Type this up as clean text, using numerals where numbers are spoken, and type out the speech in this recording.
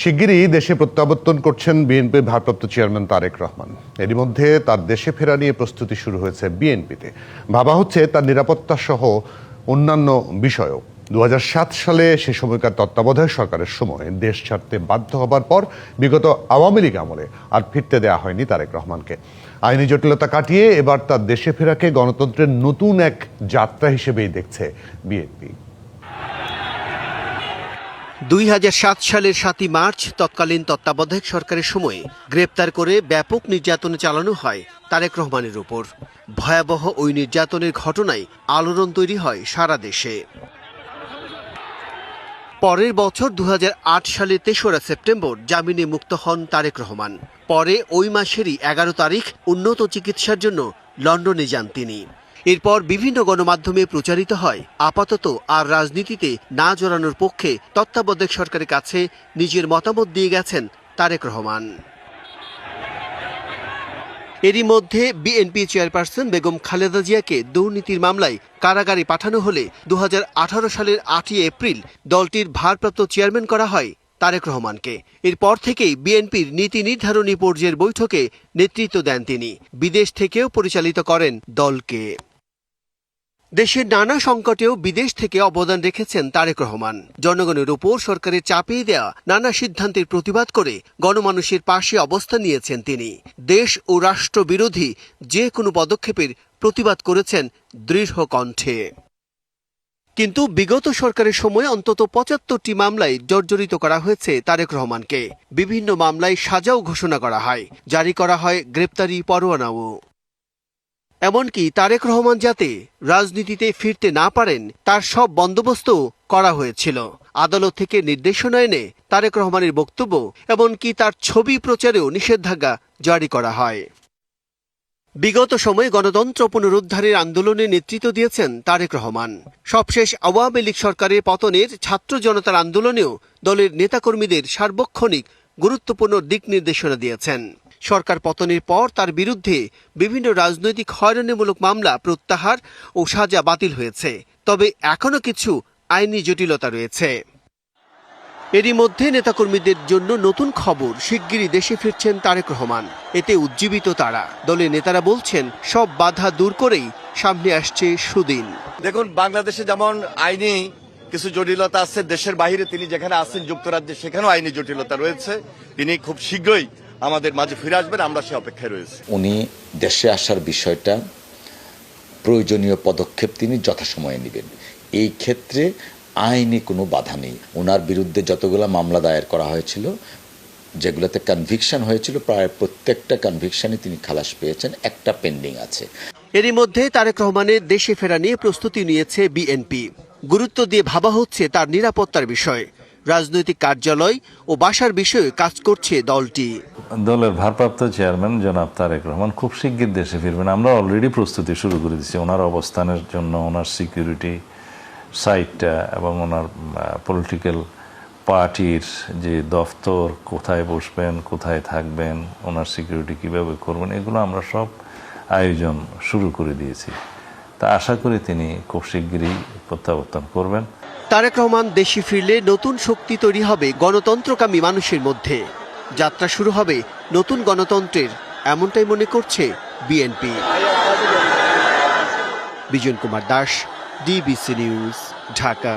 শিগগিরই দেশে প্রত্যাবর্তন করছেন বিএনপির ভারপ্রাপ্ত চেয়ারম্যান তারেক রহমান। এরই মধ্যে তার দেশে ফেরা নিয়ে প্রস্তুতি শুরু হয়েছে বিএনপিতে। ভাবা হচ্ছে তার নিরাপত্তা সহ অন্যান্য বিষয়ও। 2007 সালে সে সময়কার তত্ত্বাবধায়ক সরকারের সময় দেশ ছাড়তে বাধ্য হবার পর বিগত আওয়ামী লীগ আমলে আর ফিরতে দেয়া হয়নি তারেক রহমানকে। আইনি জটিলতা কাটিয়ে এবার তার দেশে ফেরাকে গণতন্ত্রের নতুন এক যাত্রা হিসেবেই দেখছে বিএনপি। 2007 সালের 7 মার্চ তৎকালীন তত্ত্বাবধায়ক সরকারের সময়ে গ্রেপ্তার করে ব্যাপক নির্যাতন চালানো হয় তারেক রহমানের উপর। ভয়াবহ ওই নির্যাতনের ঘটনায় আলোড়ন তৈরি হয় সারা দেশে। পরের বছর 2008 সালের 3রা সেপ্টেম্বর জামিনে মুক্ত হন তারেক রহমান। পরে ওই মাসেরই 11 তারিখ উন্নত চিকিৎসার জন্য লন্ডনে যান তিনি। এরপর বিভিন্ন গণমাধ্যমে প্রচারিত হয় আপাতত আর রাজনীতিতে না জড়ানোর পক্ষে তত্ত্বাবধায়ক সরকারের কাছে নিজের মতামত দিয়ে গেছেন তারেক রহমান। এরই মধ্যে বিএনপি চেয়ারপারসন বেগম খালেদা জিয়াকে দুর্নীতির মামলায় কারাগারে পাঠানো হলে 2018 সালের 8 এপ্রিল দলটির ভারপ্রাপ্ত চেয়ারম্যান করা হয় তারেক রহমানকে। এরপর থেকেই বিএনপির নীতি নির্ধারণী পর্যায়ের বৈঠকে নেতৃত্ব দেন তিনি। বিদেশ থেকেও পরিচালিত করেন দলকে। দেশের নানা সংকটেও বিদেশ থেকে অবদান রেখেছেন তারেক রহমান। জনগণের উপর সরকারের চাপিয়ে দেয়া নানা সিদ্ধান্তের প্রতিবাদ করে গণমানুষের পাশে অবস্থান নিয়েছেন তিনি। দেশ ও রাষ্ট্র বিরোধী যে কোনো পদক্ষেপের প্রতিবাদ করেছেন দৃঢ় কণ্ঠে। কিন্তু বিগত সরকারের সময় অন্তত 75টি মামলায় জর্জরিত করা হয়েছে তারেক রহমানকে। বিভিন্ন মামলায় সাজাও ঘোষণা করা হয়, জারি করা হয় গ্রেপ্তারি পরোয়ানাও। এমনকি তারেক রহমান যাতে রাজনীতিতে ফিরতে না পারেন তার সব বন্দোবস্ত করা হয়েছিল। আদালত থেকে নির্দেশনা এনে তারেক রহমানের বক্তব্য এমনকি তার ছবি প্রচারেও নিষেধাজ্ঞা জারি করা হয়। বিগত সময়ে গণতন্ত্র পুনরুদ্ধারের আন্দোলনে নেতৃত্ব দিয়েছেন তারেক রহমান। সবশেষ আওয়ামী লীগ সরকারের পতনের ছাত্র জনতার আন্দোলনেও দলের নেতাকর্মীদের সার্বক্ষণিক গুরুত্বপূর্ণ দিক নির্দেশনা দিয়েছেন। সরকার পতনের পর তার বিরুদ্ধে বিভিন্ন রাজনৈতিক হয়রানিমূলক মামলা প্রত্যাহার ও সাজা বাতিল হয়েছে। তবে এখনো কিছু আইনি জটিলতা রয়েছে। এরই মধ্যে নেতাকর্মীদের জন্য নতুন খবর, শিগগিরই দেশে ফিরছেন তারেক রহমান। এতে উজ্জীবিত তারা। দলের নেতারা বলছেন সব বাধা দূর করেই সামনে আসছে সুদিন। দেখুন, বাংলাদেশে যেমন আইনি কিছু জটিলতা আছে, দেশের বাইরে তিনি যেখানে আছেন যুক্তরাজ্যে সেখানেও আইনি জটিলতা রয়েছে। তিনি খুব শীঘ্রই আমাদের মাঝে ফিরে আসবেন, আমরা সে অপেক্ষায় রয়েছি। উনি দেশে আসার বিষয়টা প্রয়োজনীয় পদক্ষেপ তিনি যথাসময়ে নেবেন। এই ক্ষেত্রে আইনি কোনো বাধা নেই। ওনার বিরুদ্ধে যতগুলো মামলা দায়ের করা হয়েছিল, যেগুলোতে কনভিকশন হয়েছিল, প্রায় প্রত্যেকটা কনভিকশনে তিনি খালাস পেয়েছেন, একটা পেন্ডিং আছে। এরই মধ্যে তারেক রহমানের দেশে ফেরা নিয়ে প্রস্তুতি নিয়েছে বিএনপি। গুরুত্ব দিয়ে ভাবা হচ্ছে তার নিরাপত্তার বিষয়। রাজনৈতিক কার্যালয় ও বাসার বিষয়ে কাজ করছে দলটি। দলের ভারপ্রাপ্ত চেয়ারম্যান জনাব তারেক রহমান খুব শিগগির দেশে ফিরবেন। আমরা অলরেডি প্রস্তুতি শুরু করে দিচ্ছি ওনার অবস্থানের জন্য, ওনার সিকিউরিটি সাইটটা এবং ওনার পলিটিক্যাল পার্টির যে দফতর, কোথায় বসবেন, কোথায় থাকবেন, ওনার সিকিউরিটি কিভাবে করবেন, এগুলো আমরা সব আয়োজন শুরু করে দিয়েছি। তা আশা করি তিনি খুব শিগগিরই প্রত্যাবর্তন করবেন। তারেক রহমান দেশে ফিরলে নতুন শক্তি তৈরি হবে গণতন্ত্রকামী মানুষের মধ্যে। যাত্রা শুরু হবে নতুন গণতন্ত্রের, এমনটাই মনে করছে BNP. Bijan Kumar Das, DBC news, Dhaka.